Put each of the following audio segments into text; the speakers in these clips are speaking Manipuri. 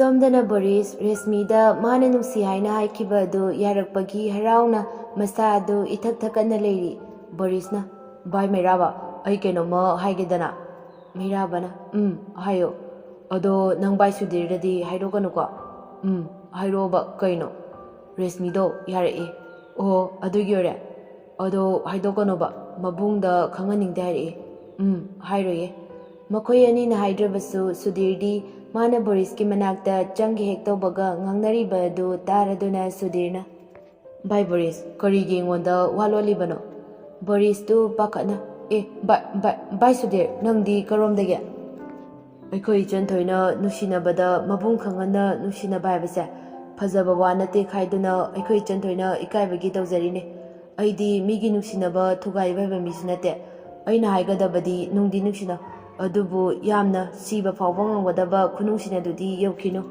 ꯁꯣꯝꯗꯅ ꯕꯣꯔꯤꯁ ꯔꯦꯁꯃꯤꯗ ꯃꯥꯅ ꯅꯨꯡꯁꯤ ꯍꯥꯏꯅ ꯍꯥꯏꯈꯤꯕ ꯑꯗꯨ ꯌꯥꯔꯛꯄꯒꯤ ꯍꯔꯥꯎꯅ ꯃꯁꯥ ꯑꯗꯨ ꯏꯊꯛ ꯊꯛꯀꯠꯅ ꯂꯩꯔꯤ꯫ ꯕꯣꯔꯤꯁꯅ ꯚꯥꯏ ꯃꯩꯔꯥꯕ ꯑꯩ ꯀꯩꯅꯣꯝꯃ ꯍꯥꯏꯒꯦꯗꯅ꯫ ꯃꯩꯔꯥꯕꯅ ꯍꯥꯏꯌꯣ꯫ ꯑꯗꯣ ꯅꯪ ꯚꯥꯏ ꯁꯨꯙꯤꯔꯗꯗꯤ ꯍꯥꯏꯗꯣꯛꯀꯅꯨꯀꯣ꯫ ꯍꯥꯏꯔꯛꯑꯣꯕ ꯀꯩꯅꯣ꯫ ꯔꯦꯁꯃꯤꯗꯣ ꯌꯥꯔꯛꯑꯦ꯫ ꯑꯣ ꯑꯗꯨꯒꯤ ꯑꯣꯏꯔꯦ꯫ ꯑꯗꯣ ꯍꯥꯏꯗꯣꯛꯀꯅꯣꯕ ꯃꯕꯨꯡꯗ ꯈꯪꯍꯟꯅꯤꯡꯗꯦ ꯍꯥꯏꯔꯛꯑꯦ꯫ ꯍꯥꯏꯔꯣꯏꯌꯦ꯫ ꯃꯈꯣꯏ ꯑꯅꯤꯅ ꯍꯥꯏꯗ꯭ꯔꯕꯁꯨ ꯁꯨꯙꯤꯔꯗꯤ ꯃꯥꯅ ꯕꯣꯔꯤꯁꯀꯤ ꯃꯅꯥꯛꯇ ꯆꯪꯒꯦ ꯍꯦꯛ ꯇꯧꯕꯒ ꯉꯥꯡꯅꯔꯤꯕ ꯑꯗꯨ ꯇꯥꯔꯗꯨꯅ ꯁꯨꯙꯤꯔꯅ ꯚꯥꯏ ꯕꯣꯔꯤꯁ ꯀꯔꯤꯒꯤ ꯑꯩꯉꯣꯟꯗ ꯋꯥ ꯂꯣꯠꯂꯤꯕꯅꯣ? ꯕꯣꯔꯤꯁꯇꯨ ꯄꯥꯈꯠꯅ ꯚꯥꯏ ꯁꯨꯙꯤꯔ ꯅꯪꯗꯤ ꯀꯔꯣꯝꯗꯒꯤ? ꯑꯩꯈꯣꯏ ꯏꯆꯟꯊꯣꯏꯅ ꯅꯨꯡꯁꯤꯅꯕꯗ ꯃꯕꯨꯡ ꯈꯪꯍꯟꯅ ꯅꯨꯡꯁꯤꯅꯕ ꯍꯥꯏꯕꯁꯦ ꯐꯖꯕ ꯋꯥ ꯅꯠꯇꯦ ꯈꯥꯏꯗꯨꯅ ꯑꯩꯈꯣꯏ ꯏꯆꯟꯊꯣꯏꯅ ꯏꯀꯥꯏꯕꯒꯤ ꯇꯧꯖꯔꯤꯅꯦ꯫ ꯑꯩꯗꯤ ꯃꯤꯒꯤ ꯅꯨꯡꯁꯤꯅꯕ ꯊꯨꯒꯥꯏꯕ ꯍꯩꯕ ꯃꯤꯁꯨ ꯅꯠꯇꯦ꯫ ꯑꯩꯅ ꯍꯥꯏꯒꯗꯕꯗꯤ ꯅꯨꯡꯗꯤ ꯅꯨꯡꯁꯤꯅꯧ, ꯑꯗꯨꯕꯨ ꯌꯥꯝꯅ ꯁꯤꯕ ꯐꯥꯎꯕ ꯉꯝꯒꯗꯕ ꯈꯨꯅꯨꯡꯁꯤꯅꯗꯨꯗꯤ ꯌꯧꯈꯤꯅꯨ꯫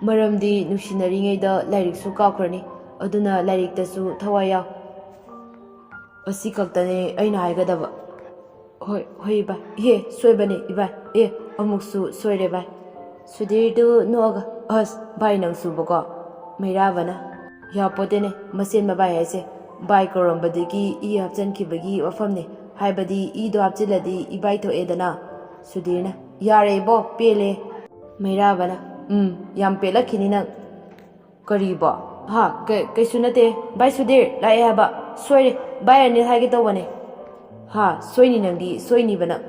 ꯃꯔꯝꯗꯤ ꯅꯨꯡꯁꯤꯅꯔꯤꯉꯩꯗ ꯂꯥꯏꯔꯤꯛꯁꯨ ꯀꯥꯎꯈ꯭ꯔꯅꯤ, ꯑꯗꯨꯅ ꯂꯥꯏꯔꯤꯛꯇꯁꯨ ꯊꯋꯥꯏ ꯌꯥꯎ꯫ ꯑꯁꯤ ꯈꯛꯇꯅꯦ ꯑꯩꯅ ꯍꯥꯏꯒꯗꯕ꯫ ꯍꯣꯏ ꯏꯚꯥꯏ꯫ ꯁꯣꯏꯕꯅꯦ ꯏꯚꯥꯏ꯫ ꯑꯃꯨꯛꯁꯨ ꯁꯣꯏꯔꯦ ꯚꯥꯏ꯫ ꯁꯨꯙꯤꯔꯗꯨ ꯅꯣꯛꯑꯒ ꯑꯁ ꯚꯥꯏ ꯅꯪ ꯁꯨꯕꯀꯣ꯫ ꯃꯩꯔꯥꯕꯅ ꯌꯥꯄꯣꯠꯇꯦꯅꯦ ꯃꯁꯦꯟ ꯃꯕꯥꯏ ꯍꯥꯏꯁꯦ꯫ ꯚꯥꯏ ꯀꯧꯔꯝꯕꯗꯒꯤ ꯏ ꯍꯥꯞꯆꯤꯟꯈꯤꯕꯒꯤ ꯋꯥꯐꯝꯅꯦ, ꯍꯥꯏꯕꯗꯤ ꯏꯗꯣ ꯍꯥꯞꯆꯤꯜꯂꯗꯤ ꯏꯕꯥꯏ ꯊꯣꯛꯑꯦꯗꯅ꯫ ꯁꯨꯙꯤꯔꯅ ꯌꯥꯔꯦ ꯏꯕꯣ ꯄꯦꯜꯂꯦ꯫ ꯃꯩꯔꯥꯕꯅ ꯌꯥꯝ ꯄꯦꯜꯂꯛꯈꯤꯅꯤ ꯅꯪ꯫ ꯀꯔꯤꯕꯣ? ꯀꯩꯁꯨ ꯅꯠꯇꯦ ꯚꯥꯏ ꯁꯨꯙꯤꯔ ꯂꯥꯛꯑꯦ ꯍꯥꯏꯕ꯫ ꯁꯣꯏꯔꯦ ꯚꯥꯏ ꯑꯅꯤꯜ ꯍꯥꯏꯒꯦ ꯇꯧꯕꯅꯦ꯫ ꯁꯣꯏꯅꯤ ꯅꯪꯗꯤ ꯁꯣꯏꯅꯤꯕ ꯅꯪ꯫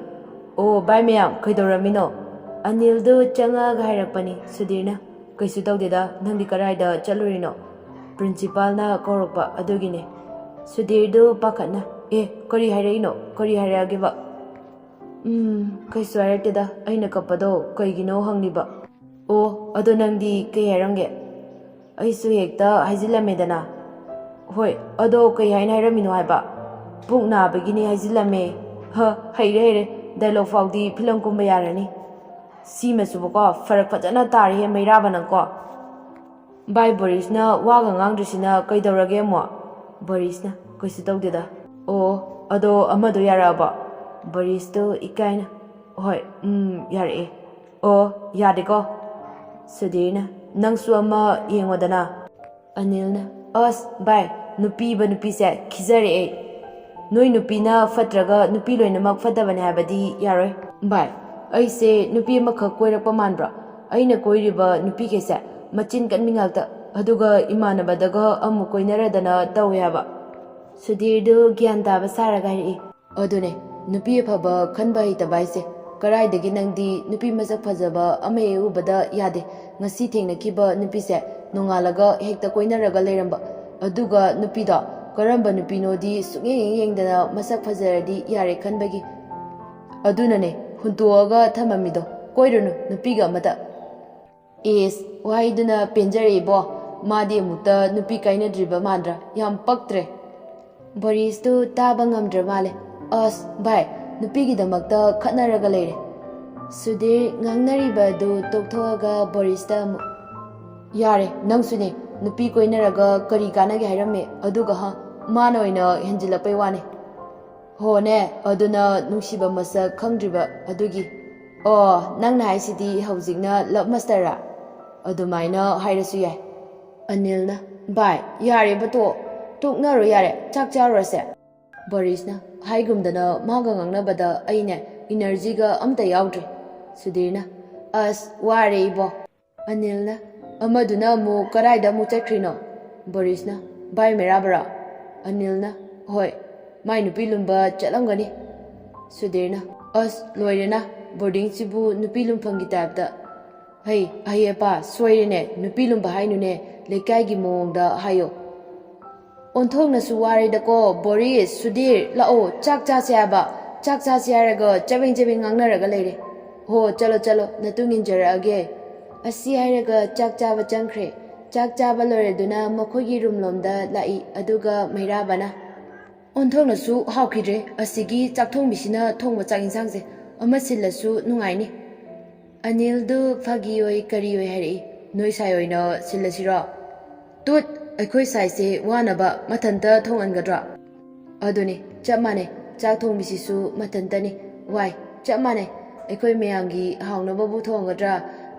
ꯑꯣ ꯚꯥꯏ ꯃꯌꯥꯝ ꯀꯩꯗꯧꯔꯝꯃꯤꯅꯣ? ꯑꯅꯤꯜꯗꯨ ꯆꯪꯉꯛꯑꯒ ꯍꯥꯏꯔꯛꯄꯅꯤ꯫ ꯁꯨꯙꯤꯔꯅ ꯀꯩꯁꯨ ꯇꯧꯗꯦꯗ, ꯅꯪꯗꯤ ꯀꯗꯥꯏꯗ ꯆꯠꯂꯨꯔꯤꯅꯣ? ꯄ꯭ꯔꯤꯟꯁꯤꯄꯥꯜꯅ ꯀꯧꯔꯛꯄ ꯑꯗꯨꯒꯤꯅꯦ꯫ ꯁꯨꯙꯤꯔꯗꯨ ꯄꯥꯈꯠꯅ ꯀꯔꯤ ꯍꯥꯏꯔꯛꯏꯅꯣ? ꯀꯔꯤ ꯍꯥꯏꯔꯛꯑꯒꯦꯕ? ꯀꯩꯁꯨ ꯍꯥꯏꯔꯛꯇꯦꯗ, ꯑꯩꯅ ꯀꯞꯄꯗꯣ ꯀꯩꯒꯤꯅꯣ ꯍꯪꯂꯤꯕ꯫ ꯑꯣ ꯑꯗꯣ ꯅꯪꯗꯤ ꯀꯩ ꯍꯥꯏꯔꯝꯒꯦ? ꯑꯩꯁꯨ ꯍꯦꯛꯇ ꯍꯥꯏꯖꯤꯜꯂꯝꯃꯦꯗꯅ꯫ ꯍꯣꯏ ꯑꯗꯣ ꯀꯩ ꯍꯥꯏꯅ ꯍꯥꯏꯔꯝꯃꯤꯅꯣ ꯍꯥꯏꯕ? ꯄꯨꯛ ꯅꯥꯕꯒꯤꯅꯤ ꯍꯥꯏꯖꯤꯜꯂꯝꯃꯦ꯫ ꯍꯩꯔꯦ ꯗꯥꯏꯂꯣꯛ ꯐꯥꯎꯗꯤ ꯐꯤꯂꯝ ꯀꯨꯝꯕ ꯌꯥꯔꯅꯤ꯫ ꯁꯤꯃꯁꯨꯕꯀꯣ ꯐꯔꯛ ꯐꯖꯅ ꯇꯥꯔꯤꯍꯦ ꯃꯩꯔꯥꯕ ꯅꯪꯀꯣ꯫ ꯚꯥꯏ ꯕꯣꯔꯤꯁꯅ ꯋꯥꯒ ꯉꯥꯡꯗ꯭ꯔꯤꯁꯤꯅ ꯀꯩꯗꯧꯔꯒꯦ ꯑꯃꯨꯛ? ꯕꯣꯔꯤꯁꯅ ꯀꯩꯁꯨ ꯇꯧꯗꯦꯗ꯫ ꯑꯣ ꯑꯗꯣ ꯑꯃꯗꯣ ꯌꯥꯔꯛꯑꯕꯣ? ꯕꯣꯔꯤꯁꯇꯨ ꯏꯀꯥꯏꯅ ꯍꯣꯏ ꯌꯥꯔꯛꯑꯦ꯫ ꯑꯣ ꯌꯥꯗꯦꯀꯣ? ꯁꯨꯙꯤꯔꯅ ꯅꯪꯁꯨ ꯑꯃ ꯌꯦꯡꯉꯣꯗꯅ꯫ ꯑꯅꯤꯜꯅ ꯑꯁ ꯚꯥꯏ ꯅꯨꯄꯤꯕ ꯅꯨꯄꯤꯁꯦ ꯈꯤꯖꯔꯛꯑꯦ꯫ ꯅꯣꯏ ꯅꯨꯄꯤꯅ ꯐꯠꯇ꯭ꯔꯒ ꯅꯨꯄꯤ ꯂꯣꯏꯅꯃꯛ ꯐꯠꯇꯕꯅꯦ ꯍꯥꯏꯕꯗꯤ ꯌꯥꯔꯣꯏ꯫ ꯚꯥꯏ ꯑꯩꯁꯦ ꯅꯨꯄꯤ ꯑꯃꯈꯛ ꯀꯣꯏꯔꯛꯄ ꯃꯥꯟꯕ꯭ꯔꯣ? ꯑꯩꯅ ꯀꯣꯏꯔꯤꯕ ꯅꯨꯄꯤꯈꯩꯁꯦ ꯃꯆꯤꯟ ꯀꯟꯕꯤ ꯉꯥꯛꯇ, ꯑꯗꯨꯒ ꯏꯃꯥꯟꯅꯕꯗꯒ ꯑꯃꯨꯛ ꯀꯣꯏꯅꯔꯗꯅ ꯇꯧꯋꯦ ꯍꯥꯏꯕ꯫ ꯁꯨꯙꯤꯔꯗꯨ ꯒ꯭ꯌꯥꯟ ꯇꯥꯕ ꯁꯥꯔꯒ ꯍꯥꯏꯔꯛꯏ꯫ ꯑꯗꯨꯅꯦ ꯅꯨꯄꯤ ꯑꯐꯕ ꯈꯟꯕ ꯍꯩꯇꯕ ꯍꯥꯏꯁꯦ꯫ ꯀꯔꯥꯏꯗꯒꯤ ꯅꯪꯗꯤ ꯅꯨꯄꯤ ꯃꯁꯛ ꯐꯖꯕ ꯑꯃ ꯍꯦꯛ ꯎꯕꯗ ꯌꯥꯗꯦ, ꯉꯁꯤ ꯊꯦꯡꯅꯈꯤꯕ ꯅꯨꯄꯤꯁꯦ ꯅꯣꯡꯉꯥꯜꯂꯒ ꯍꯦꯛꯇ ꯀꯣꯏꯅꯔꯒ ꯂꯩꯔꯝꯕ, ꯑꯗꯨꯒ ꯅꯨꯄꯤꯗꯣ ꯀꯔꯝꯕ ꯅꯨꯄꯤꯅꯣꯗꯤ ꯁꯨꯡꯌꯦꯡ ꯌꯦꯡꯗꯅ ꯃꯁꯛ ꯐꯖꯔꯗꯤ ꯌꯥꯔꯦ ꯈꯟꯕꯒꯤ, ꯑꯗꯨꯅꯅꯦ ꯍꯨꯟꯇꯣꯛꯑꯒ ꯊꯝꯃꯝꯃꯤꯗꯣ꯫ ꯀꯣꯏꯔꯨꯅꯨ ꯅꯨꯄꯤꯒ ꯑꯃꯇ꯫ ꯋꯥꯍꯩꯗꯨꯅ ꯄꯦꯟꯖꯔꯛꯏꯕꯣ꯫ ꯃꯥꯗꯤ ꯑꯃꯨꯛꯇ ꯅꯨꯄꯤ ꯀꯥꯏꯅꯗ꯭ꯔꯤꯕ ꯃꯥꯟꯗ꯭ꯔꯥ? ꯌꯥꯝ ꯄꯛꯇ꯭ꯔꯦ꯫ ꯕꯣꯔꯤꯁꯇꯨ ꯇꯥꯕ ꯉꯝꯗ꯭ꯔ ꯃꯥꯜꯂꯦ꯫ ꯑꯁ ꯚꯥꯏ ꯅꯨꯄꯤꯒꯤꯗꯃꯛꯇ ꯈꯠꯅꯔꯒ ꯂꯩꯔꯦ꯫ ꯁꯨꯙꯤꯔ ꯉꯥꯡꯅꯔꯤꯕ ꯑꯗꯨ ꯇꯣꯛꯊꯣꯛꯑꯒ ꯕꯣꯔꯤꯁꯇ ꯑꯃꯨꯛ ꯌꯥꯔꯦ ꯅꯪꯁꯨꯅꯦ ꯅꯨꯄꯤ ꯀꯣꯏꯅꯔꯒ ꯀꯔꯤ ꯀꯥꯟꯅꯒꯦ ꯍꯥꯏꯔꯝꯃꯦ, ꯑꯗꯨꯒ ꯃꯥꯅ ꯑꯣꯏꯅ ꯍꯦꯟꯖꯤꯜꯂꯛꯄꯩ ꯋꯥꯅꯦ꯫ ꯍꯣꯅꯦ ꯑꯗꯨꯅ ꯅꯨꯡꯁꯤꯕ ꯃꯁꯛ ꯈꯪꯗ꯭ꯔꯤꯕ ꯑꯗꯨꯒꯤ꯫ ꯑꯣ ꯅꯪꯅ ꯍꯥꯏꯁꯤꯗꯤ ꯍꯧꯖꯤꯛꯅ ꯂꯞ ꯃꯁꯇꯔꯔꯥ? ꯑꯗꯨꯃꯥꯏꯅ ꯍꯥꯏꯔꯁꯨ ꯌꯥꯏ꯫ ꯑꯅꯤꯜꯅ ꯚꯥꯏ ꯌꯥꯔꯦꯕ ꯇꯣꯛꯅꯔꯣ ꯌꯥꯔꯦ, ꯆꯥꯛ ꯆꯥꯔꯨꯔꯁꯦ꯫ ꯕꯣꯔꯤꯁꯅ ꯍꯥꯏꯒꯨꯝꯗꯅ ꯃꯥꯒ ꯉꯥꯡꯅꯕꯗ ꯑꯩꯅꯦ ꯏꯅꯔꯖꯤꯒ ꯑꯝꯇ ꯌꯥꯎꯗ꯭ꯔꯦ꯫ ꯁꯨꯙꯤꯔꯅ ꯑꯁ ꯋꯥꯔꯦ ꯏꯕꯣ꯫ ꯑꯅꯤꯜꯅ ꯑꯃꯗꯨꯅ ꯑꯃꯨꯛ ꯀꯗꯥꯏꯗ ꯑꯃꯨꯛ ꯆꯠꯈ꯭ꯔꯤꯅꯣ? ꯕꯣꯔꯤꯁꯅ ꯚꯥꯏ ꯃꯩꯔꯥꯕꯔꯥ? ꯑꯅꯤꯜꯅ ꯍꯣꯏ ꯃꯥꯏ ꯅꯨꯄꯤ ꯂꯨꯝꯕ ꯆꯠꯂꯝꯒꯅꯤ꯫ ꯁꯨꯙꯤꯔꯅ ꯑꯁ ꯂꯣꯏꯔꯦꯅ ꯕꯣꯔꯗꯤꯡꯁꯤꯕꯨ ꯅꯨꯄꯤ ꯂꯨꯝꯐꯝꯒꯤ ꯇꯥꯏꯞꯇ꯫ ꯑꯍꯩ ꯑꯄꯥ ꯁꯣꯏꯔꯦꯅꯦ, ꯅꯨꯄꯤ ꯂꯨꯝꯕ ꯍꯥꯏꯅꯨꯅꯦ, ꯂꯩꯀꯥꯏꯒꯤ ꯃꯑꯣꯡꯗ ꯍꯥꯏꯌꯣ꯫ ꯑꯣꯟꯊꯣꯛꯅꯁꯨ ꯋꯥꯔꯦꯗꯀꯣ ꯕꯣꯔꯤꯁ, ꯁꯨꯙꯤꯔ ꯂꯥꯛꯑꯣ ꯆꯥꯛ ꯆꯥꯁꯦ ꯍꯥꯏꯕ꯫ ꯆꯥꯛ ꯆꯥꯁꯦ ꯍꯥꯏꯔꯒ ꯆꯕꯦꯡ ꯉꯥꯡꯅꯔꯒ ꯂꯩꯔꯦ꯫ ꯍꯣ ꯆꯠꯂꯣ ꯅꯇꯨꯡ ꯏꯟꯖꯔꯛꯑꯒꯦ꯫ ꯑꯁꯤ ꯍꯥꯏꯔꯒ ꯆꯥꯛ ꯆꯥꯕ ꯆꯪꯈ꯭ꯔꯦ꯫ ꯆꯥꯛ ꯆꯥꯕ ꯂꯣꯏꯔꯗꯨꯅ ꯃꯈꯣꯏꯒꯤ ꯔꯨꯝꯂꯣꯝꯗ ꯂꯥꯛꯏ, ꯑꯗꯨꯒ ꯃꯩꯔꯥꯕꯅ ꯑꯣꯟꯊꯣꯛꯅꯁꯨ ꯍꯥꯎꯈꯤꯗ꯭ꯔꯦ ꯑꯁꯤꯒꯤ ꯆꯥꯛꯊꯣꯡꯕꯤꯁꯤꯅ ꯊꯣꯡꯕ ꯆꯥꯛ ꯏꯟꯁꯥꯡꯁꯦ, ꯑꯃ ꯁꯤꯜꯂꯁꯨ ꯅꯨꯡꯉꯥꯏꯅꯤ꯫ ꯑꯅꯤꯜꯗꯨ ꯐꯥꯒꯤ ꯑꯣꯏ ꯀꯔꯤ ꯑꯣꯏ ꯍꯥꯏꯔꯛꯏ꯫ ꯅꯣꯏ ꯁꯥꯏ ꯑꯣꯏꯅ ꯁꯤꯜꯂꯁꯤꯔꯣ? ꯇꯨꯠ ꯑꯩꯈꯣꯏ ꯁꯥꯏꯁꯦ ꯋꯥꯅꯕ ꯃꯊꯟꯇ ꯊꯣꯡꯍꯟꯒꯗ꯭ꯔꯥ? ꯑꯗꯨꯅꯦ ꯆꯞ ꯃꯥꯟꯅꯩ, ꯆꯥꯛ ꯊꯣꯡꯕꯤꯁꯤꯁꯨ ꯃꯊꯟꯇꯅꯤ, ꯋꯥꯏ ꯆꯞ ꯃꯥꯟꯅꯩ꯫ ꯑꯩꯈꯣꯏ ꯃꯌꯥꯝꯒꯤ ꯍꯥꯎꯅꯕꯕꯨ ꯊꯣꯡꯒꯗ꯭ꯔꯥ?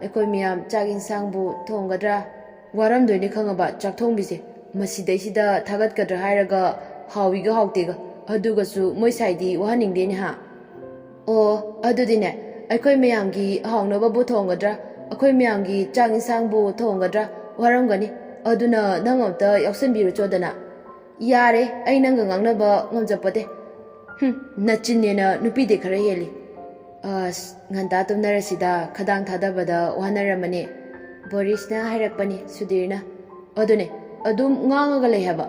ꯑꯩꯈꯣꯏ ꯃꯌꯥꯝ ꯆꯥꯛ ꯏꯟꯁꯥꯡꯕꯨ ꯊꯣꯡꯒꯗ꯭ꯔꯥ? ꯋꯥꯔꯝꯗꯣꯏꯅꯤ ꯈꯪꯉꯕ ꯆꯥꯛ ꯊꯣꯡꯕꯤꯁꯦ ꯃꯁꯤꯗꯩꯁꯤꯗ ꯊꯥꯒꯠꯀꯗ꯭ꯔꯥ ꯍꯥꯏꯔꯒ ꯍꯥꯎꯏꯒ ꯍꯥꯎꯇꯦꯒ ꯑꯗꯨꯒꯁꯨ ꯃꯣꯏ ꯁꯥꯏꯗꯤ ꯋꯥꯍꯟꯅꯤꯡꯗꯦꯅꯦ ꯍꯥ? ꯑꯣ ꯑꯗꯨꯗꯤꯅꯦ ꯑꯩꯈꯣꯏ ꯃꯌꯥꯝꯒꯤ ꯍꯥꯎꯅꯕꯕꯨ ꯊꯣꯡꯒꯗ꯭ꯔꯥ? ꯑꯩꯈꯣꯏ ꯃꯌꯥꯝꯒꯤ ꯆꯥꯛ ꯏꯟꯁꯥꯡꯕꯨ ꯊꯣꯡꯒꯗ꯭ꯔꯥ? ꯋꯥꯔꯝꯒꯅꯤ ꯑꯗꯨꯅ ꯅꯪ ꯑꯝꯇ ꯌꯥꯎꯁꯟꯕꯤꯔꯨꯆꯣꯗꯅ꯫ ꯌꯥꯔꯦ ꯑꯩ ꯅꯪꯒ ꯉꯥꯡꯅꯕ ꯉꯝꯖꯄꯣꯠꯇꯦ꯫ ꯅꯆꯤꯟꯅꯦꯅ ꯅꯨꯄꯤꯗꯤ ꯈꯔ ꯍꯦꯜꯂꯤ꯫ ꯑꯁ ꯉꯟꯇꯥ ꯇꯨꯝꯅꯔꯁꯤꯗ ꯈꯗꯥꯡ ꯊꯥꯗꯕꯗ ꯋꯥꯅꯔꯝꯃꯅꯤ꯫ ꯕꯣꯔꯤꯁꯅ ꯍꯥꯏꯔꯛꯄꯅꯤ ꯁꯨꯙꯤꯔꯅ꯫ ꯑꯗꯨꯅꯦ ꯑꯗꯨꯝ ꯉꯥꯡꯉꯒ ꯂꯩ ꯍꯥꯏꯕ꯫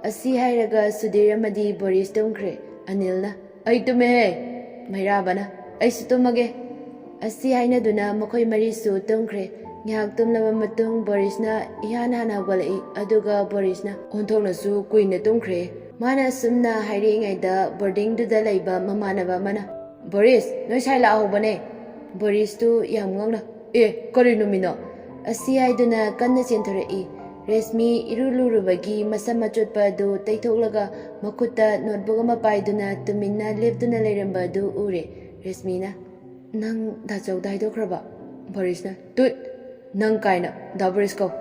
ꯑꯁꯤ ꯍꯥꯏꯔꯒ ꯁꯨꯙꯤꯔ ꯑꯃꯗꯤ ꯕꯣꯔꯤꯁ ꯇꯨꯝꯈ꯭ꯔꯦ꯫ ꯑꯅꯤꯜꯅ ꯑꯩ ꯇꯨꯝꯃꯦꯍꯦ꯫ ꯃꯩꯔꯥꯕꯅ ꯑꯩꯁꯨ ꯇꯨꯝꯃꯒꯦ꯫ ꯑꯁꯤ ꯍꯥꯏꯅꯗꯨꯅ ꯃꯈꯣꯏ ꯃꯔꯤꯁꯨ ꯇꯨꯝꯈ꯭ꯔꯦ꯫ ꯉꯥꯏꯍꯥꯛ ꯇꯨꯝꯂꯕ ꯃꯇꯨꯡ ꯕꯣꯔꯤꯁꯅ ꯏꯍꯥꯟ ꯍꯥꯟꯅ ꯍꯧꯒꯠꯂꯛꯏ ꯑꯗꯨꯒ ꯕꯣꯔꯤꯁꯅ ꯑꯣꯟꯊꯣꯛꯅꯁꯨ ꯀꯨꯏꯅ ꯇꯨꯝꯈ꯭ꯔꯦ꯫ ꯃꯥꯅ ꯑꯁꯨꯝꯅ ꯍꯥꯏꯔꯛꯏꯉꯩꯗ ꯕꯣꯔꯗꯤꯡꯗꯨꯗ ꯂꯩꯕ ꯃꯃꯥꯟꯅꯕ ꯑꯃꯅ ꯕꯣꯔꯤꯁ ꯅꯣꯏ ꯁꯥꯏ ꯂꯥꯛꯍꯧꯕꯅꯦ꯫ ꯕꯣꯔꯤꯁꯇꯨ ꯌꯥꯝ ꯉꯛꯅ ꯀꯔꯤ ꯅꯨꯃꯤꯠꯅꯣ? ꯑꯁꯤ ꯍꯥꯏꯗꯨꯅ ꯀꯟꯅ ꯆꯦꯟꯊꯣꯔꯛꯏ꯫ ꯔꯦꯁꯃꯤ ꯏꯔꯨ ꯂꯨꯔꯨꯕꯒꯤ ꯃꯁꯝ ꯑꯆꯣꯠꯄ ꯑꯗꯨ ꯇꯩꯊꯣꯛꯂꯒ ꯃꯈꯨꯠꯇ ꯅꯣꯠꯕꯨꯛ ꯑꯃ ꯄꯥꯏꯗꯨꯅ ꯇꯨꯃꯤꯟꯅ ꯂꯦꯞꯇꯨꯅ ꯂꯩꯔꯝꯕ ꯑꯗꯨ ꯎꯔꯦ꯫ ꯔꯦꯁꯃꯤꯅ ꯅꯪ ꯗꯥꯆꯧꯗ ꯍꯥꯏꯗꯣꯛꯈ꯭ꯔꯕ? ꯕꯣꯔꯤꯁꯅ ꯇꯨꯠ ꯅꯪ ꯀꯥꯏꯅ ꯗꯥ ꯕꯣꯔꯤꯁ ꯀꯧ꯫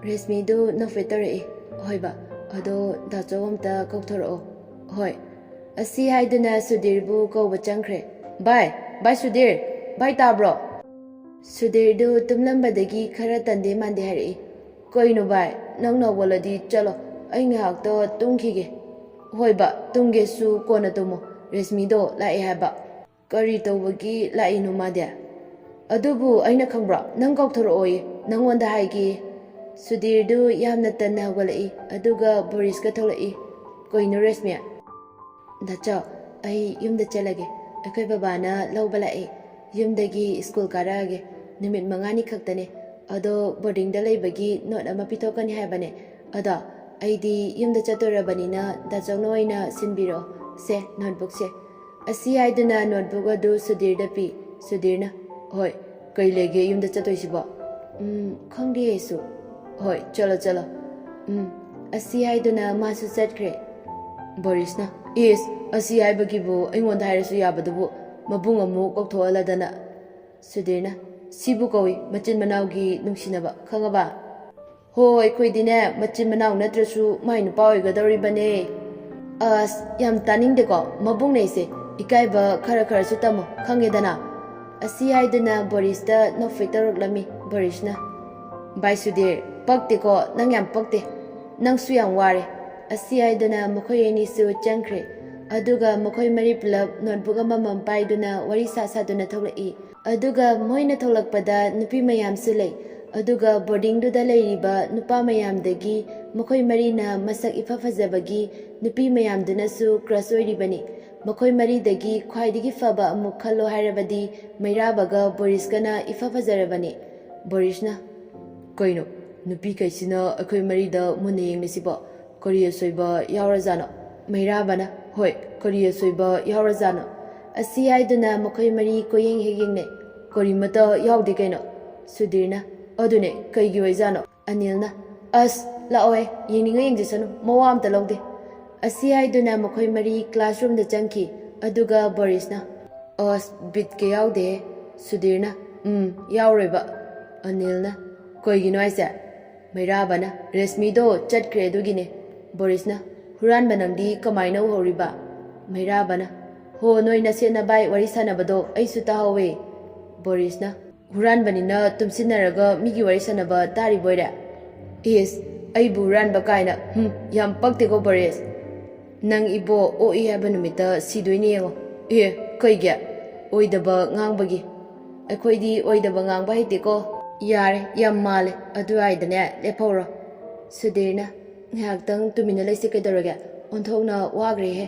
ꯔꯦꯁꯃꯤꯗꯨ ꯅꯣꯛꯐꯦꯠ ꯇꯧꯔꯛꯏ꯫ ꯍꯣꯏꯕ ꯑꯗꯣ ꯗꯥꯆꯧ ꯑꯝꯇ ꯀꯧꯊꯣꯔꯛꯑꯣ꯫ ꯍꯣꯏ꯫ ꯑꯁꯤ ꯍꯥꯏꯗꯨꯅ ꯁꯨꯙꯤꯔꯕꯨ ꯀꯧꯕ ꯆꯪꯈ꯭ꯔꯦ꯫ ꯚꯥꯏ ꯁꯨꯙꯤꯔ, ꯚꯥꯏ ꯇꯥꯕ꯭ꯔꯣ? ꯁꯨꯙꯤꯔꯗꯨ ꯇꯨꯝꯂꯝꯕꯗꯒꯤ ꯈꯔ ꯇꯟꯗꯦ ꯃꯥꯟꯗꯦ ꯍꯥꯏꯔꯛꯏ꯫ ꯀꯩꯅꯣ ꯚꯥꯏ ꯅꯪꯅ ꯍꯧꯒꯠꯂꯗꯤ ꯆꯠꯂꯣ ꯑꯩ ꯉꯥꯏꯍꯥꯛꯇ ꯇꯨꯝꯈꯤꯒꯦ꯫ ꯍꯣꯏꯕ ꯇꯨꯝꯒꯦꯁꯨ ꯀꯣꯟꯅ ꯇꯨꯝꯃꯣ ꯔꯦꯁꯃꯤꯗꯣ ꯂꯥꯛꯑꯦ ꯍꯥꯏꯕ꯫ ꯀꯔꯤ ꯇꯧꯕꯒꯤ ꯂꯥꯛꯏꯅꯣ ꯃꯥꯗꯤ? ꯑꯗꯨꯕꯨ ꯑꯩꯅ ꯈꯪꯕ꯭ꯔꯣ ꯅꯪ ꯀꯧꯊꯣꯔꯛꯑꯣꯌꯦ ꯅꯪꯉꯣꯟꯗ ꯍꯥꯏꯒꯦ꯫ ꯁꯨꯙꯤꯔꯗꯨ ꯌꯥꯝꯅ ꯇꯟꯅ ꯍꯧꯒꯠꯂꯛꯏ ꯑꯗꯨꯒ ꯕꯣꯔꯤꯁꯀ ꯊꯣꯛꯂꯛꯏ꯫ ꯀꯩꯅꯣ ꯔꯦꯁꯃꯤ? ꯗꯥꯆꯧ ꯑꯩ ꯌꯨꯝꯗ ꯆꯠꯂꯒꯦ꯫ ꯑꯩꯈꯣꯏ ꯕꯕꯥꯅ ꯂꯧꯕ ꯂꯥꯛꯑꯦ꯫ ꯌꯨꯝꯗꯒꯤ ꯁ꯭ꯀꯨꯜ ꯀꯥꯔꯛꯑꯒꯦ꯫ ꯅꯨꯃꯤꯠ 5ꯅꯤ ꯈꯛꯇꯅꯦ꯫ ꯑꯗꯣ ꯕꯣꯔꯗꯤꯡꯗ ꯂꯩꯕꯒꯤ ꯅꯣꯠ ꯑꯃ ꯄꯤꯊꯣꯛꯀꯅꯤ ꯍꯥꯏꯕꯅꯦ꯫ ꯑꯗꯣ ꯑꯩꯗꯤ ꯌꯨꯝꯗ ꯆꯠꯇꯣꯔꯕꯅꯤꯅ ꯗꯥꯆꯧꯅ ꯑꯣꯏꯅ ꯁꯤꯟꯕꯤꯔꯛꯑꯣ꯫ ꯁꯦ ꯅꯣꯠꯕꯨꯛꯁꯦ꯫ ꯑꯁꯤ ꯍꯥꯏꯗꯨꯅ ꯅꯣꯠꯕꯨꯛ ꯑꯗꯨ ꯁꯨꯙꯤꯔꯗ ꯄꯤ꯫ ꯁꯨꯙꯤꯔꯅ ꯍꯣꯏ ꯀꯩ ꯂꯩꯒꯦ ꯌꯨꯝꯗ ꯆꯠꯇꯣꯏꯁꯤꯕꯣ? ꯈꯪꯗꯦ ꯑꯩꯁꯨ꯫ ꯍꯣꯏ ꯆꯠꯂꯣ꯫ ꯑꯁꯤ ꯍꯥꯏꯗꯨꯅ ꯃꯥꯁꯨ ꯆꯠꯈ꯭ꯔꯦ꯫ ꯕꯣꯔꯤꯁꯅ ꯑꯁꯤ ꯍꯥꯏꯕꯒꯤꯕꯨ ꯑꯩꯉꯣꯟꯗ ꯍꯥꯏꯔꯁꯨ ꯌꯥꯕꯗꯨꯕꯨ ꯃꯕꯨꯡ ꯑꯃꯨꯛ ꯀꯧꯊꯣꯛꯍꯜꯂꯗꯅ꯫ ꯁꯨꯙꯤꯔꯅ ꯁꯤꯕꯨ ꯀꯧꯏ ꯃꯆꯤꯟ ꯃꯅꯥꯎꯒꯤ ꯅꯨꯡꯁꯤꯅꯕ ꯈꯪꯉꯕ? ꯍꯣꯏ ꯑꯩꯈꯣꯏꯗꯤꯅꯦ ꯃꯆꯤꯟ ꯃꯅꯥꯎ ꯅꯠꯇ꯭ꯔꯁꯨ ꯃꯥꯏ ꯅꯨꯄꯥ ꯑꯣꯏꯒꯗꯧꯔꯤꯕꯅꯦ꯫ ꯑꯁ ꯌꯥꯝ ꯇꯥꯅꯤꯡꯗꯦꯀꯣ ꯃꯕꯨꯡꯅꯩꯁꯦ ꯏꯀꯥꯏꯕ ꯈꯔꯁꯨ ꯇꯝꯃꯣ ꯈꯪꯉꯦꯗꯅ꯫ ꯑꯁꯤ ꯍꯥꯏꯗꯨꯅ ꯕꯣꯔꯤꯁꯇ ꯅꯣꯛꯐꯦꯠ ꯇꯧꯔꯛꯂꯝꯃꯤ꯫ ꯕꯣꯔꯤꯁꯅ ꯚꯥꯏ ꯁꯨꯙꯤꯔ ꯄꯛꯇꯦꯀꯣ ꯅꯪ ꯌꯥꯝ ꯄꯛꯇꯦ ꯅꯪꯁꯨ ꯌꯥꯝ ꯋꯥꯔꯦ꯫ ꯑꯁꯤ ꯍꯥꯏꯗꯨꯅ ꯃꯈꯣꯏ ꯑꯅꯤꯁꯨ ꯆꯪꯈ꯭ꯔꯦ ꯑꯗꯨꯒ ꯃꯈꯣꯏ ꯃꯔꯤ ꯄꯨꯂꯞ ꯅꯣꯠꯕꯨꯛ ꯑꯃꯃꯝ ꯄꯥꯏꯗꯨꯅ ꯋꯥꯔꯤ ꯁꯥꯗꯨꯅ ꯊꯣꯛꯂꯛꯏ꯫ ꯑꯗꯨꯒ ꯃꯣꯏꯅ ꯊꯣꯛꯂꯛꯄꯗ ꯅꯨꯄꯤ ꯃꯌꯥꯝꯁꯨ ꯂꯩ ꯑꯗꯨꯒ ꯕꯣꯔꯗꯤꯡꯗꯨꯗ ꯂꯩꯔꯤꯕ ꯅꯨꯄꯥ ꯃꯌꯥꯝꯗꯒꯤ ꯃꯈꯣꯏ ꯃꯔꯤꯅ ꯃꯁꯛ ꯏꯐ ꯐꯖꯕꯒꯤ ꯅꯨꯄꯤ ꯃꯌꯥꯝꯗꯨꯅꯁꯨ ꯀ꯭ꯔꯁ ꯑꯣꯏꯔꯤꯕꯅꯤ꯫ ꯃꯈꯣꯏ ꯃꯔꯤꯗꯒꯤ ꯈ꯭ꯋꯥꯏꯗꯒꯤ ꯐꯕ ꯑꯃꯨꯛ ꯈꯜꯂꯣ ꯍꯥꯏꯔꯕꯗꯤ ꯃꯩꯔꯥꯕꯒ ꯕꯣꯔꯤꯁꯀꯅ ꯏꯐ ꯐꯖꯔꯕꯅꯤ꯫ ꯕꯣꯔꯤꯁꯅ ꯀꯩꯅꯣ ꯅꯨꯄꯤꯈꯩꯁꯤꯅ ꯑꯩꯈꯣꯏ ꯃꯔꯤꯗ ꯃꯨꯟꯅ ꯌꯦꯡꯂꯤꯁꯤꯕꯣ ꯀꯔꯤ ꯑꯁꯣꯏꯕ ꯌꯥꯎꯔꯖꯥꯠꯅꯣ? ꯃꯩꯔꯥꯕꯅ ꯍꯣꯏ ꯀꯔꯤ ꯑꯁꯣꯏꯕ ꯌꯥꯎꯔꯖꯥꯠꯅꯣ? ꯑꯁꯤ ꯍꯥꯏꯗꯨꯅ ꯃꯈꯣꯏ ꯃꯔꯤ ꯀꯣꯏꯌꯦꯡ ꯍꯦꯛ ꯌꯦꯡꯅꯩ꯫ ꯀꯔꯤꯃꯠꯇ ꯌꯥꯎꯗꯦ ꯀꯩꯅꯣ? ꯁꯨꯙꯤꯔꯅ ꯑꯗꯨꯅꯦ ꯀꯩꯒꯤ ꯑꯣꯏꯖꯥꯠꯅꯣ? ꯑꯅꯤꯜꯅ ꯑꯁ ꯂꯥꯛꯑꯣꯏ ꯌꯦꯡꯅꯤꯡꯉ ꯌꯦꯡꯖꯁꯅꯨ ꯃꯋꯥ ꯑꯝꯇ ꯂꯧꯗꯦ꯫ ꯑꯁꯤ ꯍꯥꯏꯗꯨꯅ ꯃꯈꯣꯏ ꯃꯔꯤ ꯀ꯭ꯂꯥꯁꯔꯨꯝꯗ ꯆꯪꯈꯤ ꯑꯗꯨꯒ ꯕꯣꯔꯤꯁꯅ ꯑꯁ ꯕꯤꯠꯀ ꯌꯥꯎꯗꯦꯍꯦ꯫ ꯁꯨꯙꯤꯔꯅ ꯌꯥꯎꯔꯣꯏꯕ꯫ ꯑꯅꯤꯜꯅ ꯀꯩꯒꯤꯅꯣ ꯍꯥꯏꯁꯦ? ꯃꯩꯔꯥꯕꯅ ꯔꯦꯁꯃꯤꯗꯣ ꯆꯠꯈ꯭ꯔꯦ ꯑꯗꯨꯒꯤꯅꯦ꯫ ꯕꯣꯔꯤꯁꯅ ꯍꯨꯔꯥꯟꯕ ꯅꯪꯗꯤ ꯀꯃꯥꯏꯅ ꯎꯍꯧꯔꯤꯕ? ꯃꯩꯔꯥꯕꯅ ꯍꯣ ꯅꯣꯏ ꯅꯁꯦꯠ ꯅꯕꯥꯏ ꯋꯥꯔꯤ ꯁꯥꯟꯅꯕꯗꯣ ꯑꯩꯁꯨ ꯇꯥꯍꯧꯋꯦ꯫ ꯕꯣꯔꯤꯁꯅ ꯍꯨꯔꯥꯟꯕꯅꯤꯅ ꯇꯨꯝꯁꯤꯟꯅꯔꯒ ꯃꯤꯒꯤ ꯋꯥꯔꯤ ꯁꯥꯟꯅꯕ ꯇꯥꯔꯤꯕꯣꯏꯔꯦ? ꯑꯩꯕꯨ ꯍꯨꯔꯥꯟꯕ ꯀꯥꯏꯅ ꯌꯥꯝ ꯄꯛꯇꯦꯀꯣ ꯕꯣꯔꯤꯁ꯫ ꯅꯪ ꯏꯕꯣ ꯑꯣꯛꯏ ꯍꯥꯏꯕ ꯅꯨꯃꯤꯠꯇ ꯁꯤꯗꯣꯏꯅꯦ ꯌꯦꯡꯉꯣ꯫ ꯀꯩꯒꯤ? ꯑꯣꯏꯗꯕ ꯉꯥꯡꯕꯒꯤ꯫ ꯑꯩꯈꯣꯏꯗꯤ ꯑꯣꯏꯗꯕ ꯉꯥꯡꯕ ꯍꯩꯇꯦꯀꯣ꯫ ꯌꯥꯔꯦ ꯌꯥꯝ ꯃꯥꯜꯂꯦ ꯑꯗꯨꯋꯥꯏꯗꯅꯦ ꯂꯦꯞꯍꯧꯔꯣ꯫ ꯁꯨꯙꯤꯔꯅ ꯉꯥꯏꯍꯥꯛꯇꯪ ꯇꯨꯃꯤꯟꯅ ꯂꯩꯁꯤ ꯀꯩꯗꯧꯔꯒꯦ ꯑꯣꯟꯊꯣꯛꯅ ꯋꯥꯈ꯭ꯔꯦꯍꯦ꯫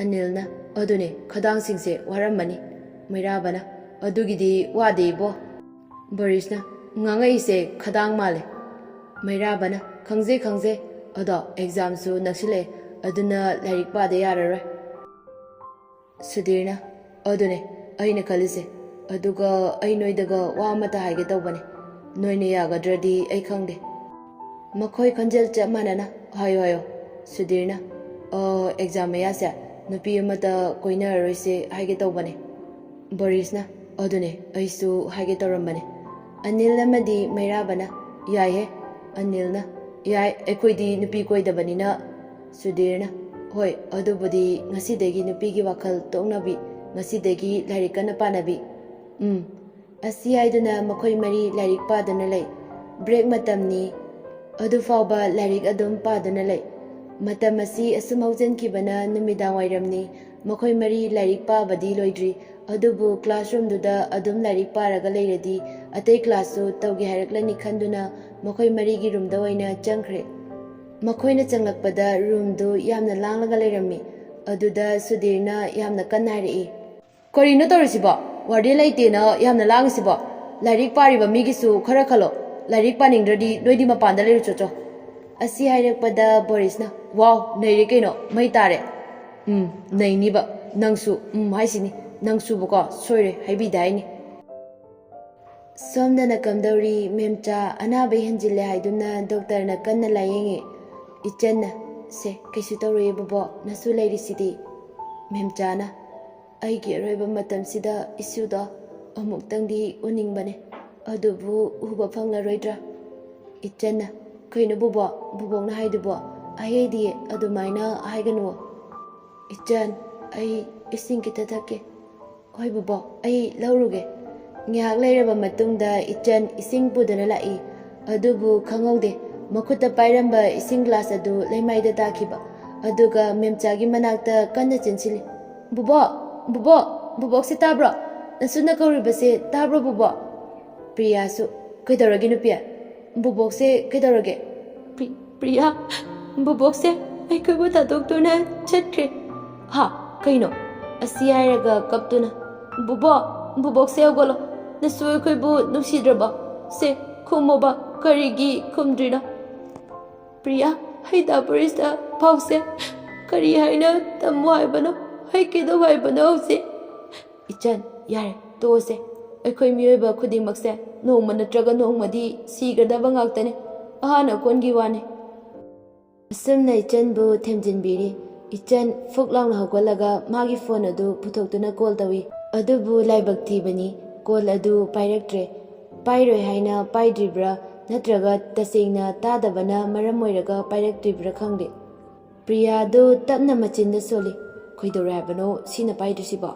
ꯑꯅꯤꯜꯅ ꯑꯗꯨꯅꯦ ꯈꯗꯥꯡꯁꯤꯡꯁꯦ ꯋꯥꯔꯝꯃꯅꯤ꯫ ꯃꯩꯔꯥꯕꯅ ꯑꯗꯨꯒꯤꯗꯤ ꯋꯥꯗꯦ ꯏꯕꯣ꯫ ꯕꯣꯔꯤꯁꯅ ꯉꯥꯡꯉꯛꯏꯁꯦ ꯈꯗꯥꯡ ꯃꯥꯜꯂꯦ꯫ ꯃꯩꯔꯥꯕꯅ ꯈꯪꯖꯩ ꯑꯗꯣ ꯑꯦꯛꯖꯥꯝꯁꯨ ꯅꯛꯁꯤꯜꯂꯛꯑꯦ ꯑꯗꯨꯅ ꯂꯥꯏꯔꯤꯛ ꯄꯥꯗ ꯌꯥꯔꯔꯣꯏ꯫ ꯁꯨꯙꯤꯔꯅ ꯑꯗꯨꯅꯦ ꯑꯩꯅ ꯈꯜꯂꯤꯁꯦ ꯑꯗꯨꯒ ꯑꯩ ꯅꯣꯏꯗꯒ ꯋꯥ ꯑꯃꯇ ꯍꯥꯏꯒꯦ ꯇꯧꯕꯅꯦ ꯅꯣꯏꯅ ꯌꯥꯒꯗ꯭ꯔꯗꯤ ꯑꯩ ꯈꯪꯗꯦ꯫ ꯃꯈꯣꯏ ꯈꯣꯟꯖꯦꯜ ꯆꯞ ꯃꯥꯟꯅꯅ ꯍꯥꯏꯌꯣ꯫ ꯁꯨꯙꯤꯔꯅ ꯑꯦꯛꯖꯥꯝ ꯃꯌꯥꯁꯦ ꯅꯨꯄꯤ ꯑꯃꯇ ꯀꯣꯏꯅꯔꯔꯣꯏꯁꯦ ꯍꯥꯏꯒꯦ ꯇꯧꯕꯅꯦ꯫ ꯕꯣꯔꯤꯁꯅ ꯑꯗꯨꯅꯦ ꯑꯩꯁꯨ ꯍꯥꯏꯒꯦ ꯇꯧꯔꯝꯕꯅꯦ Anil amadi Mayrabana. Yai Anilna. Yai Equidi Nupi Koidabανina. Sudirna. Hoi, adubudi ngasidegi nupigi wakal tongnabi. Ngasidegi larikana panabi. Asi aiduna makhoi mari larik padana lay. Break matamni. Adu fauba larik adum padana lay. Matam asi asum haujankibana numidang wairamni. Makhoi mari larik pabadi loidri. Adubu classroom duda adum larik paraga layradi. Atay classu tawgi haraklani khanduna makhoi marigi room da oina changkhre. Makhoina changlakpada room du yamna langlaga layrami. Aduda Sudirna yamna kanna harai. Karino torisiba? Wari laitena yamna langsiba. Larik pariba migisu khara khalo. Larik paningdradi noidi mapanda layru chocho. Asi hairakpada Borisna. Wow, naire kaino mai tare. Nainiba. Nangsu haisini. Nangsu buka soire haibidaini. Somdana kamdauri memcha anabai hanjille haiduna doctor na kanna layengi. Ichanna se kaisu tawre babo nasu lairisidi. Memchana aigi aroiba matamsida isuda amuktangdi uningbane. Adubu uba phanglaroidra. Ichanna kaino bubo bubongna haidubo ayedi adumaina haiganu. Ichan ai ising kita thake. Hoi bubo ai lauruge. Ngihak lairaba matungda ichan ising pudana lai. Adubu khangaude makuta pairamba ising glass adu laimaida takiba. Aduga memchagi manakta kanna chinsili. Bubo se tabra. Nasuna kauribase tabra bubo. Priyasu kaidarage nupia. Bubo se kaidarage. Priya bubo se ai koibu tadoktuna chatkre. Ha kaino asi hairaga kaptuna. Bubo se ogolo. Nasui koibu nusidraba. Se kumoba karigi kumdrina. Priya haida Borista pause. Kari haina tamu haibano. Haikido haibano se. Ichan yare to se. Aikoi miyoiba khudingmakse nongma natraga nongmadi sigradaba ngaktane. Ahana kongi wane. Asumna Ichanbu themjinbiri. Ichan fuklaungna hawgalaga magi phone adu puthoktuna call tawi. Adubu laibak thibani. Call adu pairaktre. Pairoi haina paidribra natraga tasengna tadabana maram oiraga pairaktribra khangde. Priya do tapna machinda soli. Koidore habano sina paidrisiba.